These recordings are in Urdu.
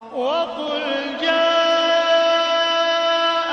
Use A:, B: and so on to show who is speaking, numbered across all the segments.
A: وقل جاء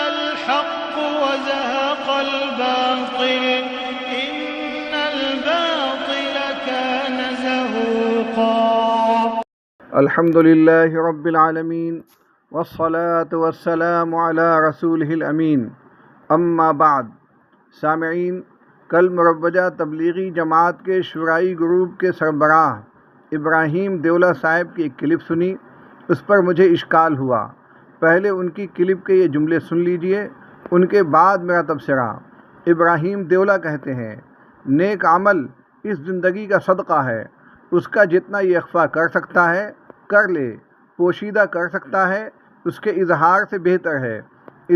A: الحق وزهق الباطل إن الباطل كان زهوقا۔
B: الحمد للہ رب العالمین والصلاة والسلام علی رسولہ الامین، اما بعد۔ سامعین، کل مروجہ تبلیغی جماعت کے شورائی گروپ کے سربراہ ابراہیم دیولہ صاحب کی ایک کلپ سنی، اس پر مجھے اشکال ہوا۔ پہلے ان کی کلپ کے یہ جملے سن لیجئے، ان کے بعد میرا تبصرہ۔ ابراہیم دیولہ کہتے ہیں، نیک عمل اس زندگی کا صدقہ ہے، اس کا جتنا یہ اخفا کر سکتا ہے کر لے، پوشیدہ کر سکتا ہے اس کے اظہار سے بہتر ہے۔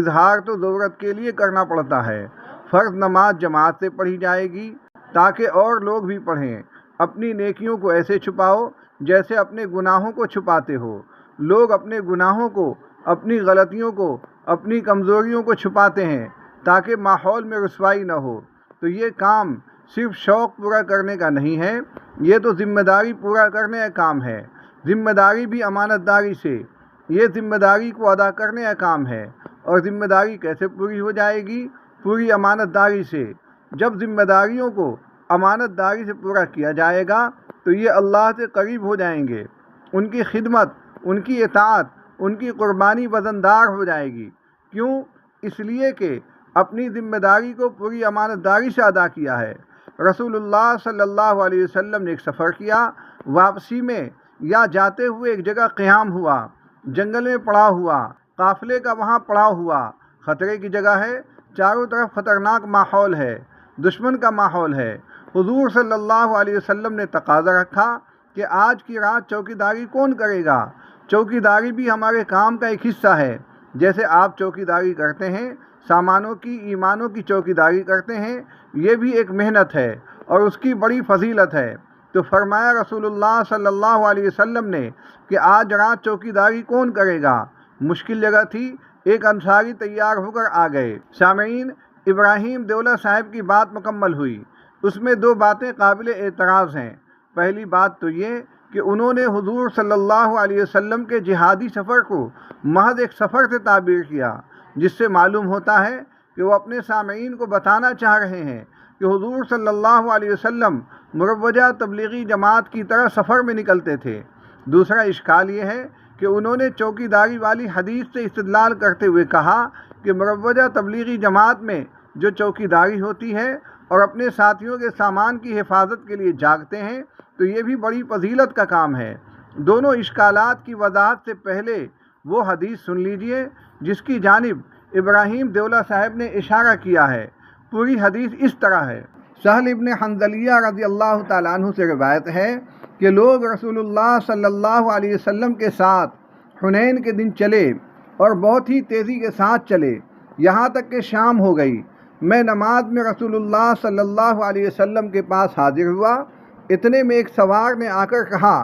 B: اظہار تو ضرورت کے لیے کرنا پڑتا ہے۔ فرض نماز جماعت سے پڑھی جائے گی تاکہ اور لوگ بھی پڑھیں۔ اپنی نیکیوں کو ایسے چھپاؤ جیسے اپنے گناہوں کو چھپاتے ہو۔ لوگ اپنے گناہوں کو، اپنی غلطیوں کو، اپنی کمزوریوں کو چھپاتے ہیں تاکہ ماحول میں رسوائی نہ ہو۔ تو یہ کام صرف شوق پورا کرنے کا نہیں ہے، یہ تو ذمہ داری پورا کرنے کا کام ہے۔ ذمہ داری بھی امانت داری سے، یہ ذمہ داری کو ادا کرنے کا کام ہے۔ اور ذمہ داری کیسے پوری ہو جائے گی؟ پوری امانت داری سے۔ جب ذمہ داریوں کو امانت داری سے پورا کیا جائے گا تو یہ اللہ سے قریب ہو جائیں گے۔ ان کی خدمت، ان کی اطاعت، ان کی قربانی وزندار ہو جائے گی۔ کیوں؟ اس لیے کہ اپنی ذمہ داری کو پوری امانت داری سے ادا کیا ہے۔ رسول اللہ صلی اللہ علیہ وسلم نے ایک سفر کیا، واپسی میں یا جاتے ہوئے ایک جگہ قیام ہوا، جنگل میں پڑا ہوا، قافلے کا وہاں پڑاؤ ہوا، خطرے کی جگہ ہے، چاروں طرف خطرناک ماحول ہے، دشمن کا ماحول ہے۔ حضور صلی اللہ علیہ وسلم نے تقاضا رکھا کہ آج کی رات چوکیداری کون کرے گا؟ چوکیداری بھی ہمارے کام کا ایک حصہ ہے۔ جیسے آپ چوکیداری کرتے ہیں، سامانوں کی، ایمانوں کی چوکیداری کرتے ہیں، یہ بھی ایک محنت ہے اور اس کی بڑی فضیلت ہے۔ تو فرمایا رسول اللہ صلی اللہ علیہ وسلم نے کہ آج رات چوکیداری کون کرے گا؟ مشکل جگہ تھی، ایک انصاری تیار ہو کر آ گئے۔ سامعین، ابراہیم دیولہ صاحب کی بات مکمل ہوئی۔ اس میں دو باتیں قابل اعتراض ہیں۔ پہلی بات تو یہ کہ انہوں نے حضور صلی اللہ علیہ وسلم کے جہادی سفر کو محض ایک سفر سے تعبیر کیا، جس سے معلوم ہوتا ہے کہ وہ اپنے سامعین کو بتانا چاہ رہے ہیں کہ حضور صلی اللہ علیہ وسلم مروجہ تبلیغی جماعت کی طرح سفر میں نکلتے تھے۔ دوسرا اشکال یہ ہے کہ انہوں نے چوکیداری والی حدیث سے استدلال کرتے ہوئے کہا کہ مروجہ تبلیغی جماعت میں جو چوکیداری ہوتی ہے اور اپنے ساتھیوں کے سامان کی حفاظت کے لیے جاگتے ہیں تو یہ بھی بڑی فضیلت کا کام ہے۔ دونوں اشکالات کی وضاحت سے پہلے وہ حدیث سن لیجئے جس کی جانب ابراہیم دیولہ صاحب نے اشارہ کیا ہے۔ پوری حدیث اس طرح ہے۔ سہل ابن حنظلیہ رضی اللہ تعالیٰ عنہ سے روایت ہے کہ لوگ رسول اللہ صلی اللہ علیہ وسلم کے ساتھ حنین کے دن چلے اور بہت ہی تیزی کے ساتھ چلے، یہاں تک کہ شام ہو گئی۔ میں نماز میں رسول اللہ صلی اللہ علیہ وسلم کے پاس حاضر ہوا، اتنے میں ایک سوار نے آ کر کہا،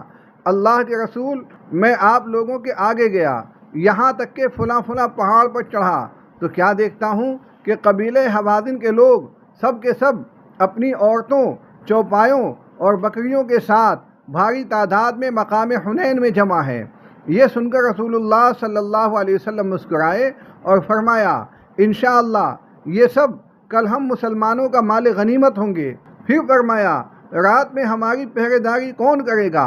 B: اللہ کے رسول، میں آپ لوگوں کے آگے گیا، یہاں تک کہ فلاں فلاں پہاڑ پر چڑھا تو کیا دیکھتا ہوں کہ قبیلہ حوازن کے لوگ سب کے سب اپنی عورتوں، چوپایوں اور بکریوں کے ساتھ بھاری تعداد میں مقام حنین میں جمع ہیں۔ یہ سن کر رسول اللہ صلی اللہ علیہ وسلم مسکرائے اور فرمایا، انشاءاللہ یہ سب کل ہم مسلمانوں کا مال غنیمت ہوں گے۔ پھر فرمایا، رات میں ہماری پہرے داری کون کرے گا؟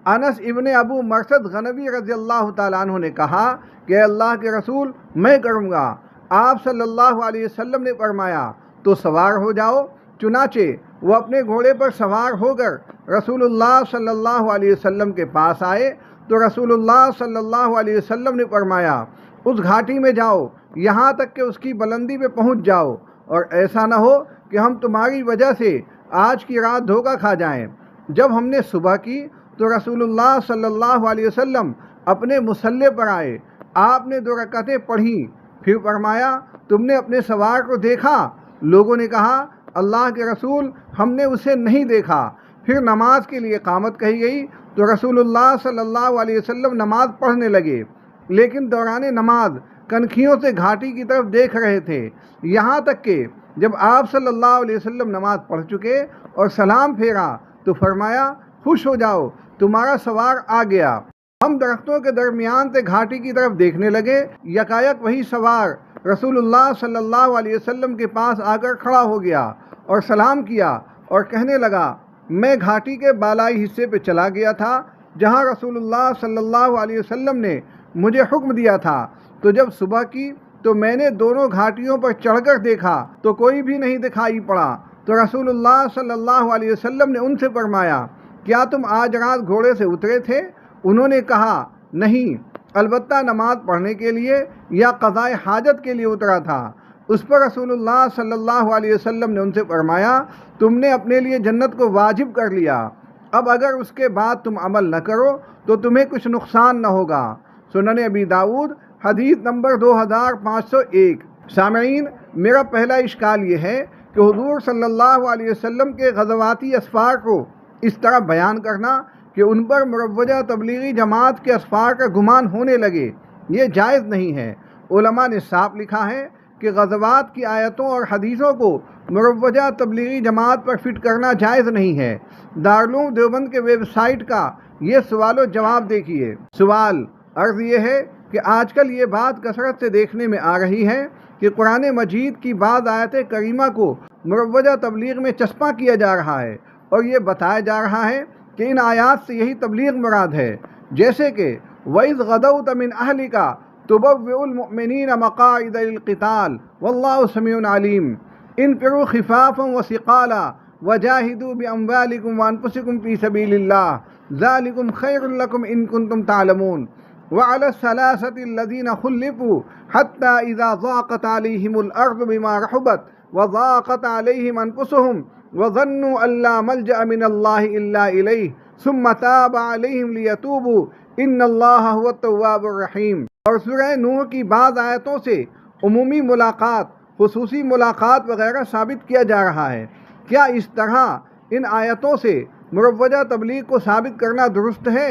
B: انس ابن ابو مرثد غنوی رضی اللہ تعالیٰ عنہ نے کہا کہ اللہ کے رسول، میں کروں گا۔ آپ صلی اللہ علیہ وسلم نے فرمایا، تو سوار ہو جاؤ۔ چنانچہ وہ اپنے گھوڑے پر سوار ہو کر رسول اللہ صلی اللہ علیہ وسلم کے پاس آئے تو رسول اللہ صلی اللہ علیہ وسلم نے فرمایا، اس گھاٹی میں جاؤ یہاں تک کہ اس کی بلندی پہ پہنچ جاؤ، اور ایسا نہ ہو کہ ہم تمہاری وجہ سے آج کی رات دھوکہ کھا جائیں۔ جب ہم نے صبح کی تو رسول اللہ صلی اللہ علیہ وسلم اپنے مصلی پر آئے، آپ نے 2 رکعتیں پڑھیں، پھر فرمایا، تم نے اپنے سوار کو دیکھا؟ لوگوں نے کہا، اللہ کے رسول، ہم نے اسے نہیں دیکھا۔ پھر نماز کے لیے اقامت کہی گئی تو رسول اللہ صلی اللہ علیہ وسلم نماز پڑھنے لگے، لیکن دوران نماز کنکھیوں سے گھاٹی کی طرف دیکھ رہے تھے، یہاں تک کہ جب آپ صلی اللہ علیہ وسلم نماز پڑھ چکے اور سلام پھیرا تو فرمایا، خوش ہو جاؤ، تمہارا سوار آ گیا۔ ہم درختوں کے درمیان سے گھاٹی کی طرف دیکھنے لگے، یکایک وہی سوار رسول اللہ صلی اللہ علیہ وسلم کے پاس آ کر کھڑا ہو گیا اور سلام کیا اور کہنے لگا، میں گھاٹی کے بالائی حصے پہ چلا گیا تھا جہاں رسول اللہ صلی اللہ علیہ وسلم نے مجھے حکم دیا تھا، تو جب صبح کی تو میں نے دونوں گھاٹیوں پر چڑھ کر دیکھا تو کوئی بھی نہیں دکھائی پڑا، تو رسول اللہ صلی اللہ علیہ وسلم نے ان سے فرمایا، کیا تم آج رات گھوڑے سے اترے تھے؟ انہوں نے کہا، نہیں، البتہ نماز پڑھنے کے لیے یا قضاء حاجت کے لیے اترا تھا۔ اس پر رسول اللہ صلی اللہ علیہ وسلم نے ان سے فرمایا، تم نے اپنے لیے جنت کو واجب کر لیا، اب اگر اس کے بعد تم عمل نہ کرو تو تمہیں کچھ نقصان نہ ہوگا۔ سنن ابی داؤد حدیث نمبر 2501۔ سامعین، میرا پہلا اشکال یہ ہے کہ حضور صلی اللہ علیہ وسلم کے غزواتی اسفار کو اس طرح بیان کرنا کہ ان پر مروجہ تبلیغی جماعت کے اسفار کا گمان ہونے لگے، یہ جائز نہیں ہے۔ علماء نے صاف لکھا ہے کہ غزوات کی آیتوں اور حدیثوں کو مروجہ تبلیغی جماعت پر فٹ کرنا جائز نہیں ہے۔ دارالعلوم دیوبند کے ویب سائٹ کا یہ سوال و جواب دیکھیے۔ سوال عرض یہ ہے کہ آج کل یہ بات کثرت سے دیکھنے میں آ رہی ہے کہ قرآن مجید کی بعض آیت کریمہ کو مروجہ تبلیغ میں چسپاں کیا جا رہا ہے اور یہ بتایا جا رہا ہے کہ ان آیات سے یہی تبلیغ مراد ہے، جیسے کہ وَإِذْ غَدَوْتَ مِنْ أَهْلِكَ تُبَوِّئُ الْمُؤْمِنِينَ مَقَاعِدَ لِلْقِتَالِ وَاللَّهُ سَمِيعٌ عَلِيمٌ انفروا خفافا وثقالا وجاهدوا بأموالكم وأنفسكم في سبيل الله ذلكم خير لكم إن كنتم تعلمون وعلى الثلاثة الذين خلفوا حتى إذا ضاقت عليهم الأرض بما رحبت وضاقت عليهم أنفسهم وظنوا أن لا ملجأ من الله إلا إليه ثم تاب عليهم ليتوبوا إن الله هو التواب الرحيم۔ اور سورہ نوح کی بعض آیتوں سے عمومی ملاقات، خصوصی ملاقات وغیرہ ثابت کیا جا رہا ہے۔ کیا اس طرح ان آیتوں سے مروجہ تبلیغ کو ثابت کرنا درست ہے؟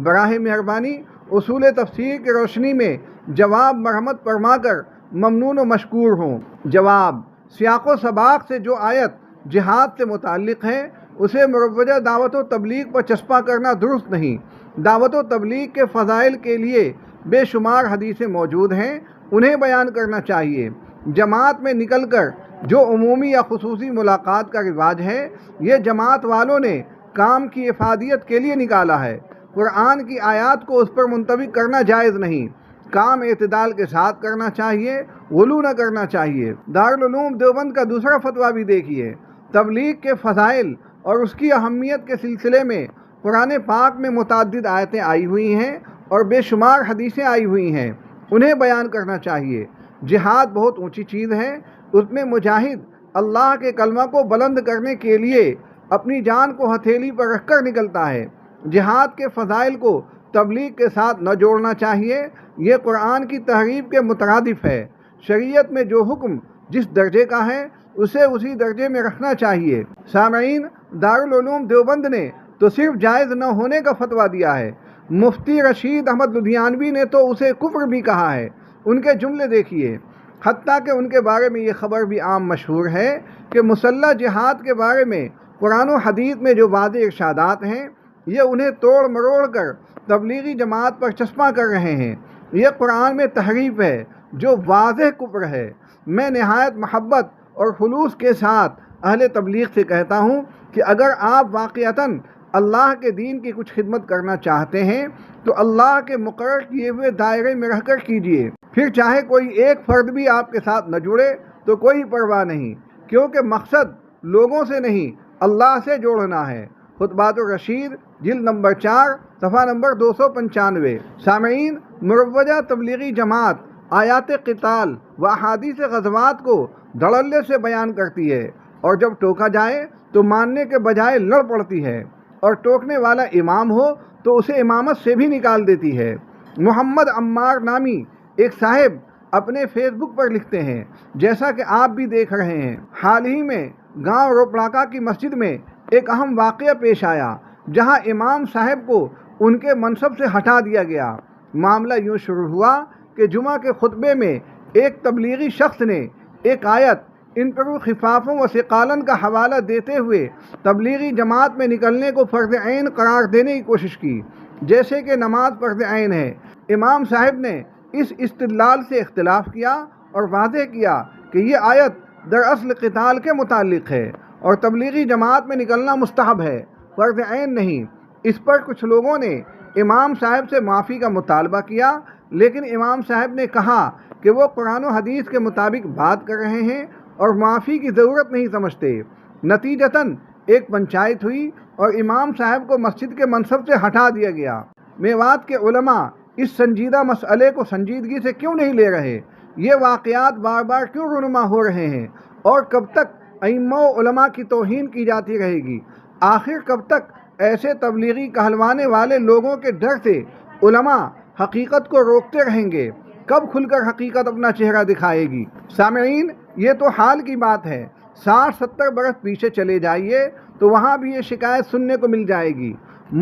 B: براہ مہربانی اصول تفسیر کی روشنی میں جواب مرحمت فرما کر ممنون و مشکور ہوں۔ جواب: سیاق و سباق سے جو آیت جہاد سے متعلق ہے اسے مروجہ دعوت و تبلیغ پر چسپاں کرنا درست نہیں۔ دعوت و تبلیغ کے فضائل کے لیے بے شمار حدیثیں موجود ہیں، انہیں بیان کرنا چاہیے۔ جماعت میں نکل کر جو عمومی یا خصوصی ملاقات کا رواج ہے، یہ جماعت والوں نے کام کی افادیت کے لیے نکالا ہے۔ قرآن کی آیات کو اس پر منطبق کرنا جائز نہیں۔ کام اعتدال کے ساتھ کرنا چاہیے، غلو نہ کرنا چاہیے۔ دارالعلوم دیوبند کا دوسرا فتویٰ بھی دیکھیے۔ تبلیغ کے فضائل اور اس کی اہمیت کے سلسلے میں قرآن پاک میں متعدد آیتیں آئی ہوئی ہیں اور بے شمار حدیثیں آئی ہوئی ہیں، انہیں بیان کرنا چاہیے۔ جہاد بہت اونچی چیز ہے، اس میں مجاہد اللہ کے کلمہ کو بلند کرنے کے لیے اپنی جان کو ہتھیلی پر رکھ کر نکلتا ہے۔ جہاد کے فضائل کو تبلیغ کے ساتھ نہ جوڑنا چاہیے، یہ قرآن کی تحریف کے مترادف ہے۔ شریعت میں جو حکم جس درجے کا ہے اسے اسی درجے میں رکھنا چاہیے۔ سامعین، دارالعلوم دیوبند نے تو صرف جائز نہ ہونے کا فتویٰ دیا ہے، مفتی رشید احمد لدھیانوی نے تو اسے کفر بھی کہا ہے۔ ان کے جملے دیکھیے، حتیٰ کہ ان کے بارے میں یہ خبر بھی عام مشہور ہے کہ مسلح جہاد کے بارے میں قرآن و حدیث میں جو واضح ارشادات ہیں یہ انہیں توڑ مروڑ کر تبلیغی جماعت پر چسپاں کر رہے ہیں۔ یہ قرآن میں تحریف ہے جو واضح کفر ہے۔ میں نہایت محبت اور خلوص کے ساتھ اہل تبلیغ سے کہتا ہوں کہ اگر آپ واقعتاً اللہ کے دین کی کچھ خدمت کرنا چاہتے ہیں تو اللہ کے مقرر کیے ہوئے دائرے میں رہ کر کیجیے، پھر چاہے کوئی ایک فرد بھی آپ کے ساتھ نہ جڑے تو کوئی پرواہ نہیں، کیونکہ مقصد لوگوں سے نہیں اللہ سے جوڑنا ہے۔ خطبات الرشید جلد نمبر 4 صفحہ نمبر 295۔ سامعین، مروجہ تبلیغی جماعت آیات قتال و احادیث غزوات کو دھڑلے سے بیان کرتی ہے، اور جب ٹوکا جائے تو ماننے کے بجائے لڑ پڑتی ہے، اور ٹوکنے والا امام ہو تو اسے امامت سے بھی نکال دیتی ہے۔ محمد عمار نامی ایک صاحب اپنے فیس بک پر لکھتے ہیں، جیسا کہ آپ بھی دیکھ رہے ہیں، حال ہی میں گاؤں روپڑاکا کی مسجد میں ایک اہم واقعہ پیش آیا جہاں امام صاحب کو ان کے منصب سے ہٹا دیا گیا۔ معاملہ یوں شروع ہوا کہ جمعہ کے خطبے میں ایک تبلیغی شخص نے ایک آیت انفروا خفافا وثقالا کا حوالہ دیتے ہوئے تبلیغی جماعت میں نکلنے کو فرض عین قرار دینے کی کوشش کی۔ جیسے کہ نماز فرض عین ہے۔ امام صاحب نے اس استدلال سے اختلاف کیا اور واضح کیا کہ یہ آیت دراصل قتال کے متعلق ہے اور تبلیغی جماعت میں نکلنا مستحب ہے، فرض عین نہیں۔ اس پر کچھ لوگوں نے امام صاحب سے معافی کا مطالبہ کیا، لیکن امام صاحب نے کہا کہ وہ قرآن و حدیث کے مطابق بات کر رہے ہیں اور معافی کی ضرورت نہیں سمجھتے۔ نتیجتاً ایک پنچایت ہوئی اور امام صاحب کو مسجد کے منصب سے ہٹا دیا گیا۔ میوات کے علماء اس سنجیدہ مسئلے کو سنجیدگی سے کیوں نہیں لے رہے؟ یہ واقعات بار بار کیوں رونما ہو رہے ہیں؟ اور کب تک ائمہ و علماء کی توہین کی جاتی رہے گی؟ آخر کب تک ایسے تبلیغی کہلوانے والے لوگوں کے ڈر سے علماء حقیقت کو روکتے رہیں گے؟ کب کھل کر حقیقت اپنا چہرہ دکھائے گی؟ سامعین، یہ تو حال کی بات ہے۔ 60-70 برس پیچھے چلے جائیے تو وہاں بھی یہ شکایت سننے کو مل جائے گی۔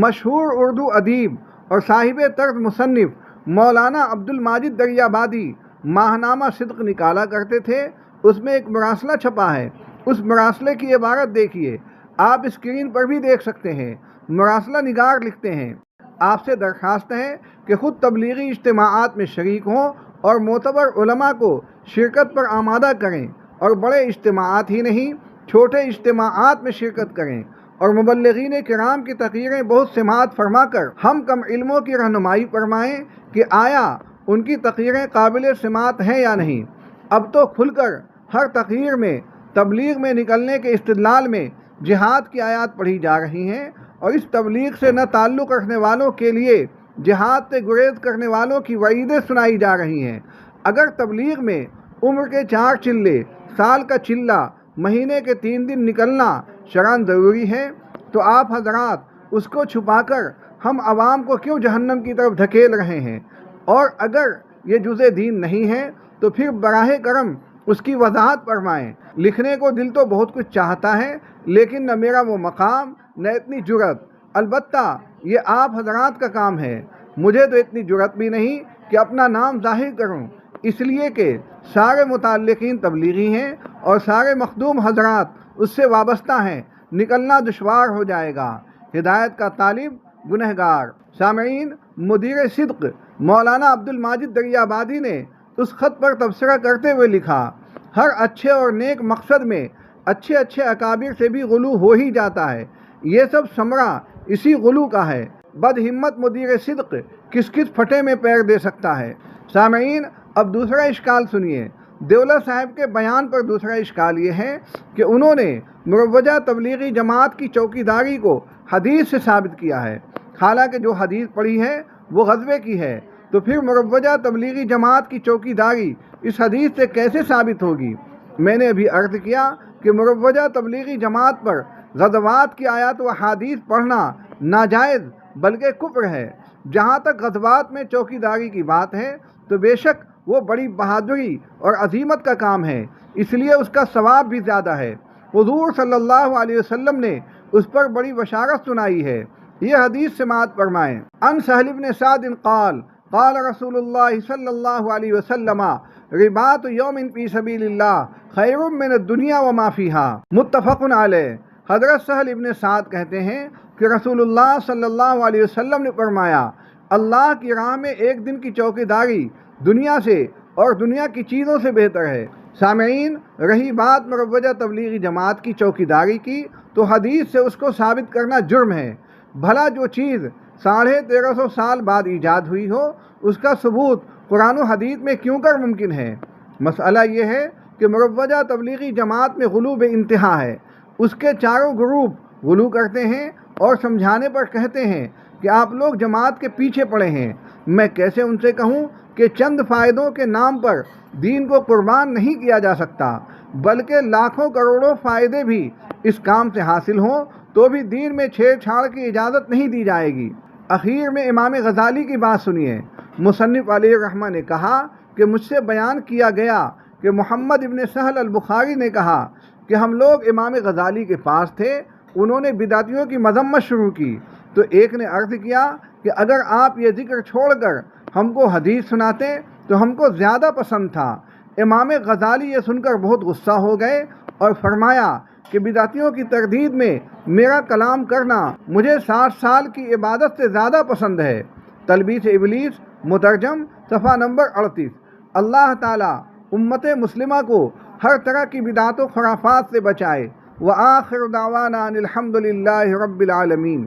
B: مشہور اردو ادیب اور صاحب طرز مصنف مولانا عبد الماجد دریابادی ماہنامہ صدق نکالا کرتے تھے۔ اس میں ایک مراسلہ چھپا ہے۔ اس مراسلے کی عبارت دیکھیے، آپ اسکرین پر بھی دیکھ سکتے ہیں۔ مراسلہ نگار لکھتے ہیں، آپ سے درخواست ہے کہ خود تبلیغی اجتماعات میں شریک ہوں اور معتبر علماء کو شرکت پر آمادہ کریں، اور بڑے اجتماعات ہی نہیں، چھوٹے اجتماعات میں شرکت کریں، اور مبلغین کرام کی تقریریں بہت سماعت فرما کر ہم کم علموں کی رہنمائی فرمائیں کہ آیا ان کی تقریریں قابل سماعت ہیں یا نہیں۔ اب تو کھل کر ہر تقریر میں تبلیغ میں نکلنے کے استدلال میں جہاد کی آیات پڑھی جا رہی ہیں، اور اس تبلیغ سے نہ تعلق رکھنے والوں کے لیے جہاد سے گریز کرنے والوں کی وعیدیں سنائی جا رہی ہیں۔ اگر تبلیغ میں عمر کے 4 چلے، سال کا چلہ، مہینے کے 3 دن نکلنا شرعاً ضروری ہے، تو آپ حضرات اس کو چھپا کر ہم عوام کو کیوں جہنم کی طرف دھکیل رہے ہیں؟ اور اگر یہ جزء دین نہیں ہے تو پھر براہ کرم اس کی وضاحت فرمائیں۔ لکھنے کو دل تو بہت کچھ چاہتا ہے، لیکن نہ میرا وہ مقام، نہ اتنی جرأت۔ البتہ یہ آپ حضرات کا کام ہے، مجھے تو اتنی جرأت بھی نہیں کہ اپنا نام ظاہر کروں، اس لیے کہ سارے متعلقین تبلیغی ہیں اور سارے مخدوم حضرات اس سے وابستہ ہیں، نکلنا دشوار ہو جائے گا۔ ہدایت کا طالب گنہگار۔ سامعین، مدیر صدق مولانا عبد الماجد دریابادی نے اس خط پر تبصرہ کرتے ہوئے لکھا، ہر اچھے اور نیک مقصد میں اچھے اکابر سے بھی غلو ہو ہی جاتا ہے، یہ سب ثمرہ اسی غلو کا ہے۔ بد ہمت مدیر صدق کس پھٹے میں پیر دے سکتا ہے؟ سامعین، اب دوسرا اشکال سنیے۔ دیولہ صاحب کے بیان پر دوسرا اشکال یہ ہے کہ انہوں نے مروجہ تبلیغی جماعت کی چوکیداری کو حدیث سے ثابت کیا ہے، حالانکہ جو حدیث پڑھی ہے وہ غزوے کی ہے، تو پھر مروجہ تبلیغی جماعت کی چوکیداری اس حدیث سے کیسے ثابت ہوگی؟ میں نے ابھی عرض کیا کہ مروجہ تبلیغی جماعت پر غزوات کی آیات و احادیث پڑھنا ناجائز بلکہ کفر ہے۔ جہاں تک غزوات میں چوکیداری کی بات ہے تو بے شک وہ بڑی بہادری اور عظیمت کا کام ہے، اس لیے اس کا ثواب بھی زیادہ ہے۔ حضور صلی اللہ علیہ وسلم نے اس پر بڑی بشارت سنائی ہے۔ یہ حدیث سماعت فرمائیں۔ ان سہل بن سعد قال قال رسول اللہ صلی اللہ علیہ وسلم رباط یوم فی سبیل اللہ خیر من الدنیا وما فیہا، متفق علیہ۔ حضرت سہل بن سعد کہتے ہیں کہ رسول اللہ صلی اللہ علیہ وسلم نے فرمایا، اللہ کی راہ میں ایک دن کی چوکیداری دنیا سے اور دنیا کی چیزوں سے بہتر ہے۔ سامعین، رہی بات مروجہ تبلیغی جماعت کی چوکیداری کی، تو حدیث سے اس کو ثابت کرنا جرم ہے۔ بھلا جو چیز 1350 سال بعد ایجاد ہوئی ہو، اس کا ثبوت قرآن و حدیث میں کیوں کر ممکن ہے؟ مسئلہ یہ ہے کہ مروجہ تبلیغی جماعت میں غلو بے انتہا ہے۔ اس کے چاروں گروپ غلو کرتے ہیں اور سمجھانے پر کہتے ہیں کہ آپ لوگ جماعت کے پیچھے پڑے ہیں۔ میں کیسے ان سے کہوں کہ چند فائدوں کے نام پر دین کو قربان نہیں کیا جا سکتا، بلکہ لاکھوں کروڑوں فائدے بھی اس کام سے حاصل ہوں تو بھی دین میں چھیڑ چھاڑ کی اجازت نہیں دی جائے گی۔ اخیر میں امام غزالی کی بات سنیے۔ مصنف علیہ الرحمہ نے کہا کہ مجھ سے بیان کیا گیا کہ محمد ابن سہل البخاری نے کہا کہ ہم لوگ امام غزالی کے پاس تھے، انہوں نے بدعتیوں کی مذمت شروع کی، تو ایک نے عرض کیا کہ اگر آپ یہ ذکر چھوڑ کر ہم کو حدیث سناتے تو ہم کو زیادہ پسند تھا۔ امام غزالی یہ سن کر بہت غصہ ہو گئے اور فرمایا کہ بدعتیوں کی تردید میں میرا کلام کرنا مجھے 60 سال کی عبادت سے زیادہ پسند ہے۔ تلبیس ابلیس مترجم صفحہ نمبر 38۔ اللہ تعالیٰ امت مسلمہ کو ہر طرح کی بدعت و خرافات سے بچائے۔ وآخر دعوانا ان الحمد للہ رب العالمین۔